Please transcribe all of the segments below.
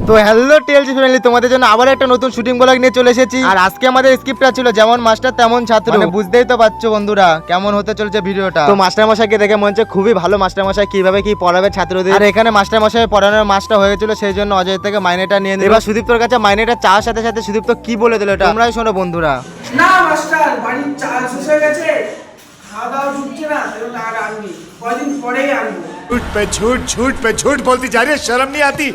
তো hello টিএলজি family, তোমাদের জন্য আবার একটা নতুন শুটিং ব্লগ নিয়ে চলে এসেছি। আর আজকে আমাদের স্ক্রিপ্টটা ছিল যেমন মাস্টার তেমন ছাত্র, মানে বুঝতেই তো পারছো বন্ধুরা কেমন হতে চলেছে ভিডিওটা। তো মাস্টার মশাইকে দেখে মনে হচ্ছে খুবই ভালো মাস্টার মশাই, কিভাবে কি পড়াবে ছাত্রদের। আর এখানে মাস্টার মশাই পড়ানোর মাসটা হয়েছিল, সেই জন্য অজয় থেকে মাইনেটা নিয়ে নিল। এবার সুদীপ্তর কাছে মাইনেটা চাওয়ার সাথে সাথে সুদীপ্ত কি বলে দিল এটা তোমরাই শোনো বন্ধুরা। না মাস্টার, বাড়ির চাল শেষ হয়ে গেছে, খাওয়া দাওয়া ঢুকছে না, সেজন্য আর আনবি, কয়দিন পরেই আনবো। झूठ पे झूठ बोलती जा रही है, शर्म नहीं आती।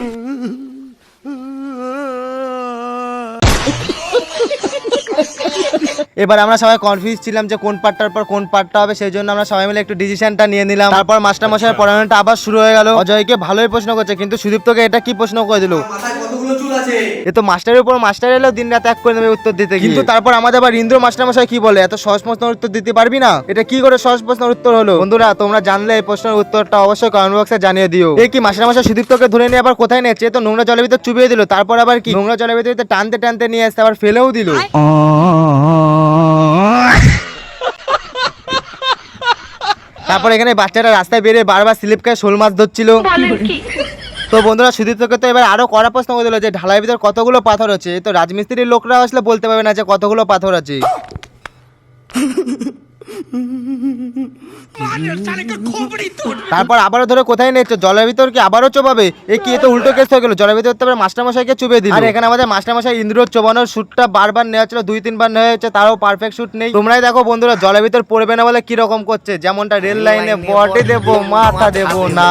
এবার আমরা সবাই কনফিউজ ছিলাম যে কোন পার্টটার পর কোন পার্টটা হবে, সেই জন্য আমরা সবাই মিলে একটু ডিসিশনটা নিয়ে নিলাম। তারপর মাস্টার মশাইয়ের পড়ানোটা আবার শুরু হয়ে গেল। অজয়কে ভালোই প্রশ্ন করছে, কিন্তু সুদীপ্তকে এটা কি প্রশ্ন করে দিল, মাথায় কতগুলো চুল আছে? এ তো মাস্টারের উপর মাস্টার এলেও দিন রাত এক করে নেবে উত্তর দিতে। কিন্তু তারপর আমাদের আবার ইন্দ্র মাস্টার মশাই কি বলে, এত সহজ প্রশ্নের উত্তর দিতে পারবি না, এটা কি করে সহজ প্রশ্নের উত্তর হলো। বন্ধুরা তোমরা জানলে এই প্রশ্নের উত্তরটা অবশ্যই কমেন্ট বক্সে জানিয়ে দিও। এই কি মাস্টার মশাই সুদীপ্তকে ধরে নিয়ে আবার কোথায় নেচ্ছে, তো নোংরা জলের ভিতর চুবিয়ে দিল, তারপর আবার কি নোংরা জলের ভিতরে টানতে টানতে নিয়ে আসতে আবার ফেলেও দিল। তারপর এখানে বাচ্চাটা রাস্তায় বেরিয়ে বারবার স্লিপ খেয়ে শোল মাছ ধরছিল। তো বন্ধুরা সুদীপ্তকে তো এবার আরো কড়া প্রশ্ন করে দিল যে ঢালাইয়ের ভিতর কতগুলো পাথর আছে। তো রাজমিস্ত্রির লোকরা আসলে বলতে পারবে না যে কতগুলো পাথর আছে। তারপর আবারও ধরে কোথায় নিচ্ছে, জলের ভিতর কি আবারও চোবাবে, এ কি এ তো উল্টো কেস হয়ে গেল, জলের ভিতর তো মাস্টার মশাইকে চুবে দিল। আর এখানে আমাদের মাস্টার মশাই ইন্দ্র চোবানোর শুটটা বারবার নেওয়া ছিল, 2-3 বার নেওয়া হয়েছে, তারও পারফেক্ট শুট নেই। তোমরাই দেখো বন্ধুরা জলের ভিতর পড়বে না বলে কি রকম করছে, যেমনটা রেল লাইনে বডি দেবো মাথা দেবো না,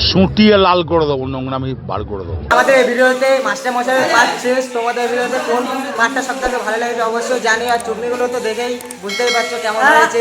সুটিয়ে লাল করে দেবো, নোংরামি বার করে দেবো। আমাদের এই ভিডিওতে মাস্টার মশাইয়ের পার্ট শেষ। তোমাদের ভিডিওতে কোন পার্টটা সবথেকে ভালো লাগছে অবশ্যই জানি। আর চুগনিগুলো তো দেখেই বুঝতেই পারছো কেমন হয়েছে।